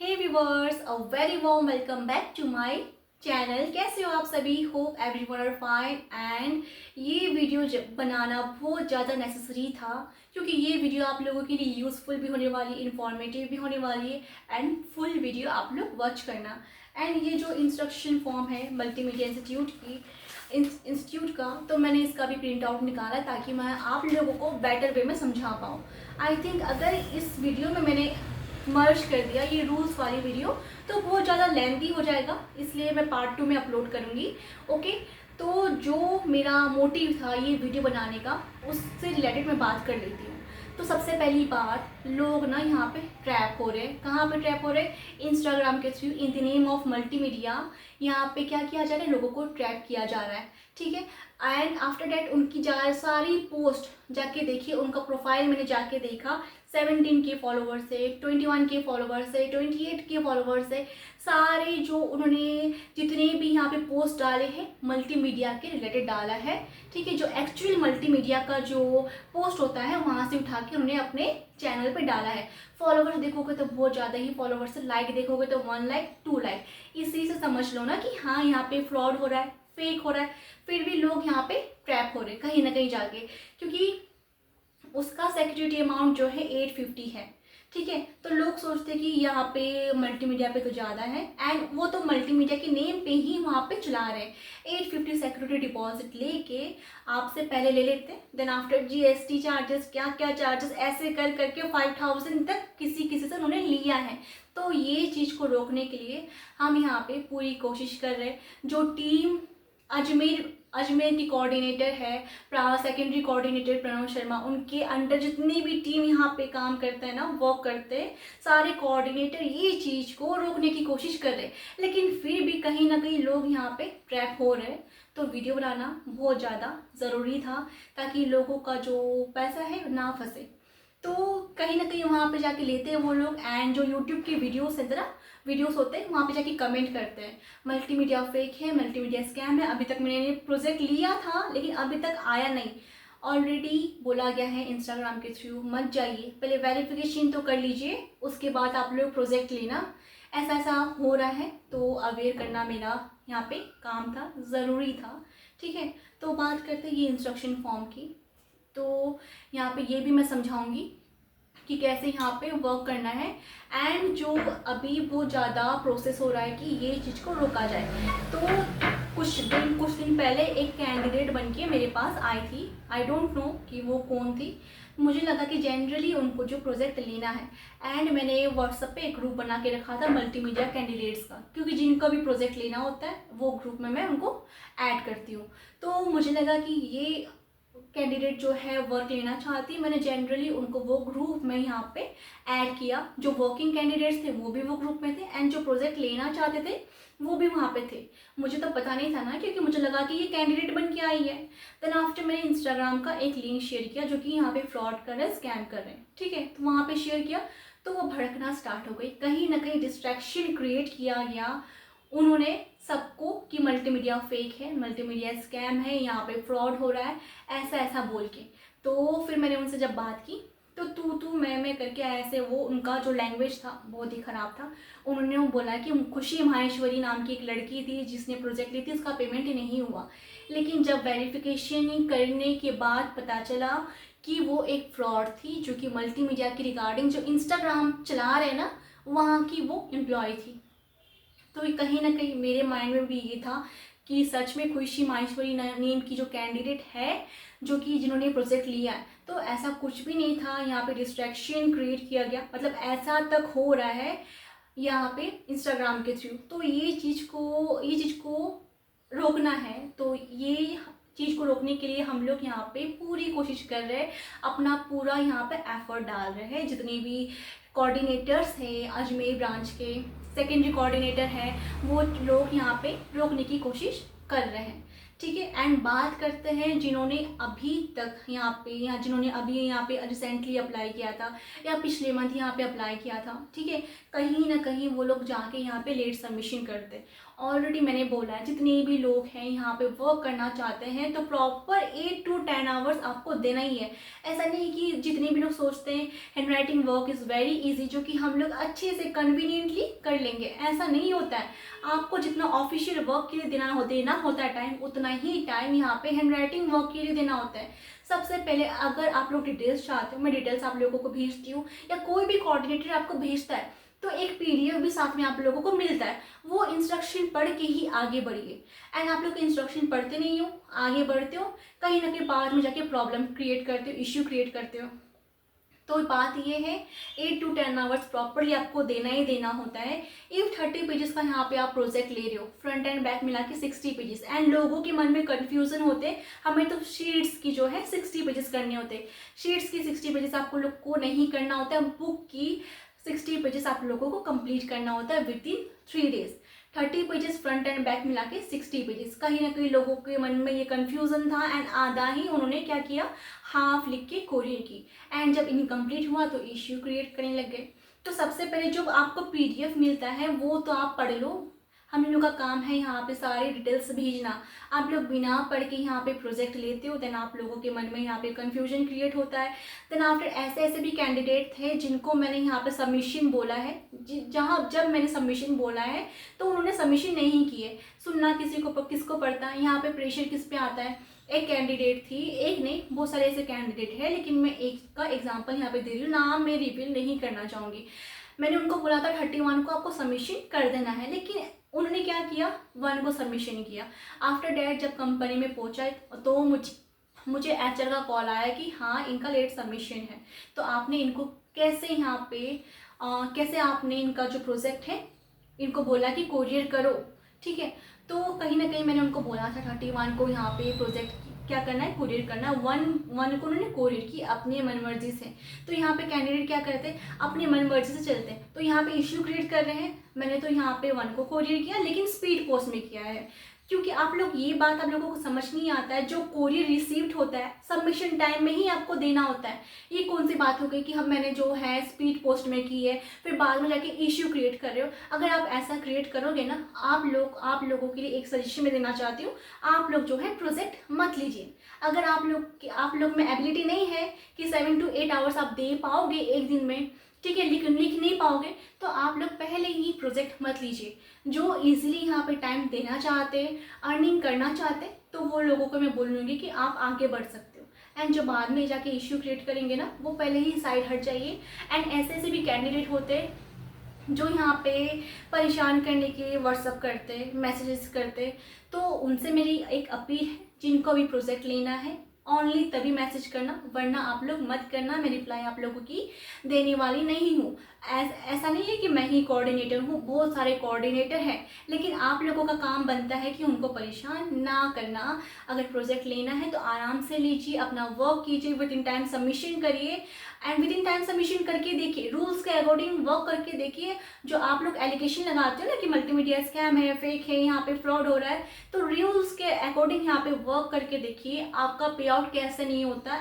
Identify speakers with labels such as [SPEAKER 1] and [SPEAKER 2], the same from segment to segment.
[SPEAKER 1] Hey viewers, a very warm welcome back to my channel. कैसे हो आप सभी? Hope everyone are fine. And ये वीडियो बनाना बहुत ज़्यादा नेसेसरी था क्योंकि ये वीडियो आप लोगों के लिए यूज़फुल भी होने वाली, इंफॉर्मेटिव भी होने वाली है। एंड फुल वीडियो आप लोग वॉच करना। एंड ये जो इंस्ट्रक्शन फॉर्म है मल्टीमीडिया इंस्टीट्यूट की इंस्टीट्यूट का, तो मैंने इसका भी प्रिंट आउट निकाला ताकि मैं आप लोगों को बेटर वे में समझा पाऊँ। आई थिंक अगर इस वीडियो में मैंने मर्ज कर दिया ये रूल्स वाली वीडियो तो बहुत ज़्यादा लेंथी हो जाएगा, इसलिए मैं पार्ट 2 में अपलोड करूँगी। ओके, तो जो मेरा मोटिव था ये वीडियो बनाने का, उससे रिलेटेड मैं बात कर लेती हूँ। तो सबसे पहली बात, लोग ना यहाँ पे ट्रैप हो रहे हैं। कहाँ पे ट्रैप हो रहे हैं? इंस्टाग्राम के through, in the name of multimedia. यहाँ पे क्या किया जा रहा है? लोगों को ट्रैप किया जा रहा है, ठीक है। एंड आफ्टर डैट उनकी सारी पोस्ट जाके देखिए, उनका प्रोफाइल मैंने जाके देखा, 17 के फॉलोवर्स है, 21 के फॉलोवर्स है, 28 के फॉलोवर्स है। सारे जो उन्होंने जितने भी यहाँ पे पोस्ट डाले हैं मल्टीमीडिया के रिलेटेड डाला है, ठीक है। जो एक्चुअल मल्टीमीडिया का जो पोस्ट होता है वहाँ से उठा के उन्होंने अपने चैनल पे डाला है। फॉलोवर्स देखोगे तो बहुत ज़्यादा ही फॉलोवर्स है, लाइक देखोगे तो 1 लाइक 2 लाइक। इसी से समझ लो ना कि हाँ यहाँ पे फ्रॉड हो रहा है, फेक हो रहा है। फिर भी लोग यहाँ पे ट्रैप हो रहे हैं कहीं ना कहीं जाके, क्योंकि उसका सिक्योरिटी अमाउंट जो है 850 है, ठीक है। तो लोग सोचते हैं कि यहाँ पे मल्टीमीडिया पे तो ज़्यादा है, एंड वो तो मल्टीमीडिया के नेम पे ही वहाँ पे चला रहे हैं। 850 सिक्योरिटी डिपॉजिट लेके आपसे पहले ले लेते हैं, देन आफ्टर जीएसटी चार्जेस, क्या क्या चार्जेस, ऐसे कर करके 5000 तक किसी किसी से उन्होंने लिया है। तो ये चीज़ को रोकने के लिए हम यहाँ पे पूरी कोशिश कर रहे हैं। जो टीम अजमेर की कोऑर्डिनेटर है, सेकेंडरी कोऑर्डिनेटर प्रणव शर्मा, उनके अंडर जितनी भी टीम यहाँ पे काम करते हैं ना, वर्क करते हैं, सारे कोऑर्डिनेटर ये चीज़ को रोकने की कोशिश कर रहे हैं। लेकिन फिर भी कहीं ना कहीं लोग यहाँ पे ट्रैप हो रहे हैं। तो वीडियो बनाना बहुत ज़्यादा ज़रूरी था ताकि लोगों का जो पैसा है ना फंसे। तो कहीं ना कहीं वहाँ पे जाके लेते हैं वो लोग। एंड जो यूट्यूब की वीडियोस होते हैं वहाँ पे जाके कमेंट करते हैं मल्टीमीडिया फेक है, मल्टीमीडिया स्कैम है। अभी तक मैंने प्रोजेक्ट लिया था लेकिन अभी तक आया नहीं। ऑलरेडी बोला गया है इंस्टाग्राम के थ्रू मत जाइए, पहले वेरिफिकेशन तो कर लीजिए, उसके बाद आप लोग प्रोजेक्ट लेना। ऐसा ऐसा हो रहा है तो अवेयर करना मेरा यहाँ पे काम था, ज़रूरी था, ठीक है। तो बात करते हैं ये इंस्ट्रक्शन फॉर्म की। तो यहाँ पे ये भी मैं समझाऊंगी कि कैसे यहाँ पे वर्क करना है। एंड जो अभी बहुत ज़्यादा प्रोसेस हो रहा है कि ये चीज़ को रोका जाए। तो कुछ दिन पहले एक कैंडिडेट बन के मेरे पास आई थी। आई डोंट नो कि वो कौन थी। मुझे लगा कि जनरली उनको जो प्रोजेक्ट लेना है, एंड मैंने व्हाट्सएप पे एक ग्रुप बना के रखा था मल्टीमीडिया कैंडिडेट्स का, क्योंकि जिनका भी प्रोजेक्ट लेना होता है वो ग्रुप में मैं उनको ऐड करती हूँ। तो मुझे लगा कि ये कैंडिडेट जो है वर्क लेना चाहती, मैंने जनरली उनको वो ग्रुप में यहाँ पे ऐड किया। जो वर्किंग कैंडिडेट्स थे वो भी वो ग्रुप में थे, एंड जो प्रोजेक्ट लेना चाहते थे वो भी वहाँ पे थे। मुझे तो पता नहीं था ना, क्योंकि मुझे लगा कि ये कैंडिडेट बन के आई है। देन आफ्टर मैंने इंस्टाग्राम का एक लिंक शेयर किया जो कि यहाँ पे फ्रॉड कर रहे हैं, स्कैम कर रहे हैं, ठीक है। तो वहाँ पे शेयर किया तो वो भड़कना स्टार्ट हो गई, कहीं ना कहीं डिस्ट्रैक्शन क्रिएट किया गया उन्होंने सबको कि मल्टीमीडिया फेक है, मल्टीमीडिया स्कैम है, यहाँ पे फ्रॉड हो रहा है, ऐसा ऐसा बोल के। तो फिर मैंने उनसे जब बात की तो तू मैं करके ऐसे, वो उनका जो लैंग्वेज था बहुत ही ख़राब था। उन्होंने वो बोला कि खुशी माहेश्वरी नाम की एक लड़की थी जिसने प्रोजेक्ट ली थी, उसका पेमेंट ही नहीं हुआ। लेकिन जब वेरिफिकेशन करने के बाद पता चला कि वो एक फ्रॉड थी, जो कि मल्टीमीडिया की रिगार्डिंग जो इंस्टाग्राम चला रहे ना वहाँ की वो एम्प्लॉय थी। तो कहीं ना कहीं मेरे माइंड में भी ये था कि सच में खुशी माहेश्वरी नेम की जो कैंडिडेट है, जो कि जिन्होंने प्रोजेक्ट लिया है, तो ऐसा कुछ भी नहीं था। यहाँ पे डिस्ट्रैक्शन क्रिएट किया गया, मतलब ऐसा तक हो रहा है यहाँ पे इंस्टाग्राम के थ्रू। तो ये चीज़ को रोकना है। तो ये चीज़ को रोकने के लिए हम लोग यहाँ पे पूरी कोशिश कर रहे हैं, अपना पूरा यहाँ पे एफर्ट डाल रहे हैं। जितने भी कोऑर्डिनेटर्स हैं अजमेर ब्रांच के, सेकेंडरी कोऑर्डिनेटर हैं, वो लोग यहाँ पे रोकने की कोशिश कर रहे हैं, ठीक है। एंड बात करते हैं जिन्होंने अभी तक यहाँ पे जिन्होंने अभी यहाँ पे रिसेंटली अप्लाई किया था या पिछले मंथ यहाँ पे अप्लाई किया था, ठीक है, कहीं ना कहीं वो लोग जाके यहाँ पे लेट सबमिशन करते। ऑलरेडी मैंने बोला है, जितने भी लोग हैं यहाँ पे वर्क करना चाहते हैं तो प्रॉपर 8 to 10 आवर्स आपको देना ही है। ऐसा नहीं कि जितने भी लोग सोचते हैं hand writing work is very easy, जो कि हम लोग अच्छे से कन्वीनियंटली कर लेंगे, ऐसा नहीं होता है। आपको जितना ऑफिशियल वर्क के लिए देना होता है टाइम, उतना ही टाइम यहाँ पे हैंड राइटिंग वर्क के लिए देना होता है। सबसे पहले अगर आप लोग डिटेल्स चाहते हो, मैं डिटेल्स आप लोगों को भेजती हूँ या कोई भी कोऑर्डिनेटर आपको भेजता है तो एक पीडीएफ भी साथ में आप लोगों को मिलता है, वो इंस्ट्रक्शन पढ़ के ही आगे बढ़िए। एंड आप लोग इंस्ट्रक्शन पढ़ते नहीं हो, आगे बढ़ते हो, कहीं ना कहीं बाद में जाके प्रॉब्लम क्रिएट करते हो, इश्यू क्रिएट करते हो। तो बात ये है 8 to 10 आवर्स प्रॉपरली आपको देना ही देना होता है। इफ 30 पेजेस का यहाँ पे आप प्रोजेक्ट ले रहे हो, फ्रंट एंड बैक मिला के 60 पेजेस, एंड लोगों के मन में कन्फ्यूजन होते हैं हमें तो शीट्स की जो है 60 पेजेस करने होते हैं। शीट्स की 60 पेजेस आपको लोग को नहीं करना होता है, बुक की 60 पेजेस आप लोगों को कंप्लीट करना होता है with in 3 days. 30 pages front end back मिला के 60 पेजेस। कहीं ना कहीं लोगों के मन में ये कन्फ्यूज़न था एंड आधा ही उन्होंने क्या किया, हाफ लिख के कोरियर की, एंड जब इनकम्प्लीट हुआ तो इश्यू क्रिएट करने लग गए। तो सबसे पहले जो आपको पीडीएफ मिलता है वो तो आप पढ़ लो, हम लोग का काम है यहाँ पे सारी डिटेल्स भेजना। आप लोग बिना पढ़ के यहाँ पे प्रोजेक्ट लेते हो, देन आप लोगों के मन में यहाँ पे कन्फ्यूजन क्रिएट होता है। देन आफ्टर ऐसे भी कैंडिडेट थे जिनको मैंने यहाँ पे सबमिशन बोला है, जब मैंने सबमिशन बोला है तो उन्होंने सबमिशन नहीं किए। सुनना किसको पड़ता है, यहाँ पे प्रेशर किस पे आता है। एक कैंडिडेट थी, एक नहीं बहुत सारे ऐसे कैंडिडेट है, लेकिन मैं एक का एग्जाम्पल यहाँ पे दे रही हूँ, नाम मैं रिवील नहीं करना चाहूँगी। मैंने उनको बोला था 31 को आपको सबमिशन कर देना है, लेकिन उन्होंने क्या किया, 1 को सबमिशन किया। आफ्टर डैट जब कंपनी में पहुंचा तो मुझे एचआर का कॉल आया कि हाँ इनका लेट सबमिशन है, तो आपने इनको कैसे यहाँ पे कैसे आपने इनका जो प्रोजेक्ट है इनको बोला कि कोरियर करो, ठीक है। तो कहीं ना कहीं मैंने उनको बोला था 31 को यहाँ पे प्रोजेक्ट क्या करना है, कोरियर करना है। वन को उन्होंने कोरियर की अपनी मन मर्जी से। तो यहाँ पे कैंडिडेट क्या करते हैं, अपनी मन मर्जी से चलते हैं, तो यहाँ पे इश्यू क्रिएट कर रहे हैं। मैंने तो यहाँ पे 1 को कोरियर किया, लेकिन स्पीड पोस्ट में किया है, क्योंकि आप लोग ये बात आप लोगों को समझ नहीं आता है, जो कोरियर रिसीव्ड होता है सबमिशन टाइम में ही आपको देना होता है। ये कौन सी बात हो गई कि मैंने जो है स्पीड पोस्ट में की है, फिर बाद में जाके इश्यू क्रिएट कर रहे हो। अगर आप ऐसा क्रिएट करोगे ना, आप लोगों के लिए एक सजेशन में देना चाहती हूँ, आप लोग जो है प्रोजेक्ट मत लीजिए। अगर आप लोग में एबिलिटी नहीं है कि 7 to 8 आवर्स आप दे पाओगे एक दिन में, ठीक है, लिख नहीं पाओगे, तो आप लोग पहले ही प्रोजेक्ट मत लीजिए। जो इजीली यहाँ पे टाइम देना चाहते, अर्निंग करना चाहते, तो वो लोगों को मैं बोलूँगी कि आप आगे बढ़ सकते हो। एंड जो बाद में जाके इश्यू क्रिएट करेंगे ना, वो पहले ही साइड हट जाइए। एंड ऐसे भी कैंडिडेट होते जो यहाँ पे परेशान करने के लिए व्हाट्सअप करते, मैसेजेस करते, तो उनसे मेरी एक अपील है, जिनको भी प्रोजेक्ट लेना है ओनली तभी मैसेज करना, वरना आप लोग मत करना। मैं रिप्लाई आप लोगों की देने वाली नहीं हूँ। ऐसा नहीं है कि मैं ही कोऑर्डिनेटर हूँ, बहुत सारे कोऑर्डिनेटर हैं, लेकिन आप लोगों का काम बनता है कि उनको परेशान ना करना। अगर प्रोजेक्ट लेना है तो आराम से लीजिए, अपना वर्क कीजिए, विद इन टाइम सबमिशन करिए, and with in time submission करके देखिए, रूल्स के अकॉर्डिंग वर्क करके देखिए। जो आप लोग एलिगेशन लगाते हो ना कि मल्टीमीडिया स्कैम है, फेक है, यहाँ पे फ्रॉड हो रहा है, तो रूल्स के अकॉर्डिंग यहाँ पे वर्क करके देखिए, आपका पे आउट कैसे नहीं होता,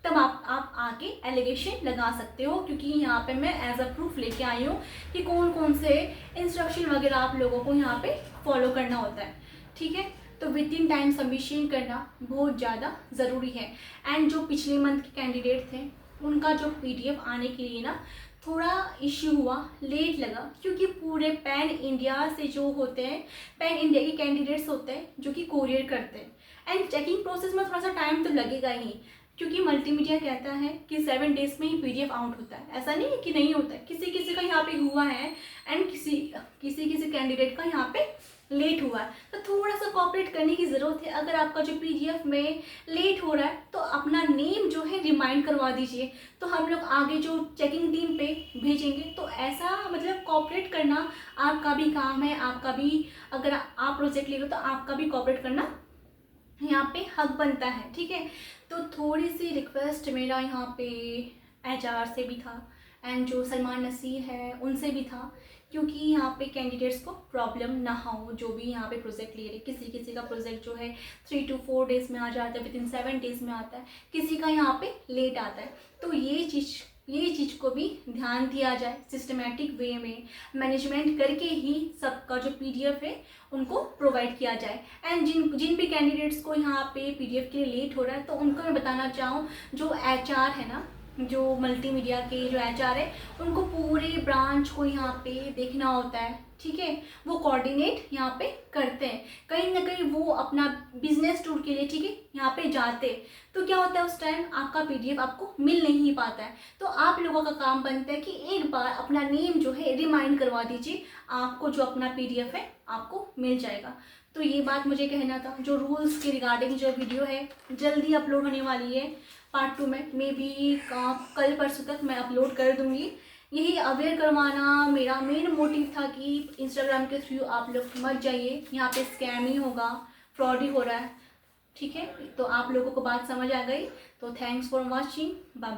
[SPEAKER 1] तब आप आके एलिगेशन लगा सकते हो। क्योंकि यहाँ पे मैं एज अ प्रूफ लेके आई हूँ कि कौन कौन से इंस्ट्रक्शन वगैरह आप लोगों को यहाँ पे फॉलो करना होता है, ठीक है। तो विद इन टाइम सबमिशन करना बहुत ज़्यादा ज़रूरी है। एंड जो पिछले मंथ के कैंडिडेट थे, उनका जो पीडीएफ आने के लिए ना थोड़ा इश्यू हुआ, लेट लगा, क्योंकि पूरे पैन इंडिया से जो होते हैं, पैन इंडिया के कैंडिडेट्स होते हैं जो कि कोरियर करते हैं, एंड चेकिंग प्रोसेस में थोड़ा सा टाइम तो लगेगा ही, क्योंकि मल्टीमीडिया कहता है कि 7 डेज में ही पीडीएफ आउट होता है। ऐसा नहीं है कि नहीं होता है, किसी का यहाँ पे हुआ है, एंड किसी कैंडिडेट का यहाँ पे लेट हुआ है। तो थोड़ा सा कोऑपरेट करने की ज़रूरत है। अगर आपका जो पीडीएफ में लेट हो रहा है तो अपना नेम जो है रिमाइंड करवा दीजिए, तो हम लोग आगे जो चेकिंग टीम पे भेजेंगे। तो ऐसा मतलब कोऑपरेट करना आपका भी काम है, आपका भी, अगर आप प्रोजेक्ट ले लो तो आपका भी कोऑपरेट करना यहाँ पे हक बनता है, ठीक है। तो थोड़ी सी रिक्वेस्ट मेरा यहाँ पे एचआर से भी था, एंड जो सलमान नसीर है उनसे भी था, क्योंकि यहाँ पे कैंडिडेट्स को प्रॉब्लम ना हो जो भी यहाँ पे प्रोजेक्ट ले रहे। किसी किसी का प्रोजेक्ट जो है 3 to 4 डेज़ में आ जाता है, विदिन 7 डेज़ में आता है, किसी का यहाँ पे लेट आता है। तो ये चीज़ को भी ध्यान दिया जाए, सिस्टमेटिक वे में मैनेजमेंट करके ही सबका जो PDF है उनको प्रोवाइड किया जाए। एंड जिन भी कैंडिडेट्स को यहाँ पे PDF के लिए लेट हो रहा है, तो उनको मैं बताना चाहूँ, जो HR है ना, जो मल्टीमीडिया के जो HR है, उनको पूरे ब्रांच को यहाँ पे देखना होता है, ठीक है। वो कोऑर्डिनेट यहाँ पे करते हैं, कहीं ना कहीं वो अपना बिजनेस टूर के लिए, ठीक है, यहाँ पे जाते। तो क्या होता है, उस टाइम आपका PDF आपको मिल नहीं पाता है। तो आप लोगों का काम बनता है कि एक बार अपना नेम जो है रिमाइंड करवा दीजिए, आपको जो अपना PDF है आपको मिल जाएगा। तो ये बात मुझे कहना था। जो रूल्स के रिगार्डिंग जो वीडियो है जल्दी अपलोड होने वाली है, पार्ट 2 में, मे बी कल परसों तक मैं अपलोड कर दूँगी। यही अवेयर करवाना मेरा मेन मोटिव था कि इंस्टाग्राम के थ्रू आप लोग मत जाइए, यहाँ पे स्कैम ही होगा, फ्रॉड ही हो रहा है, ठीक है। तो आप लोगों को बात समझ आ गई, तो thanks for watching, bye bye.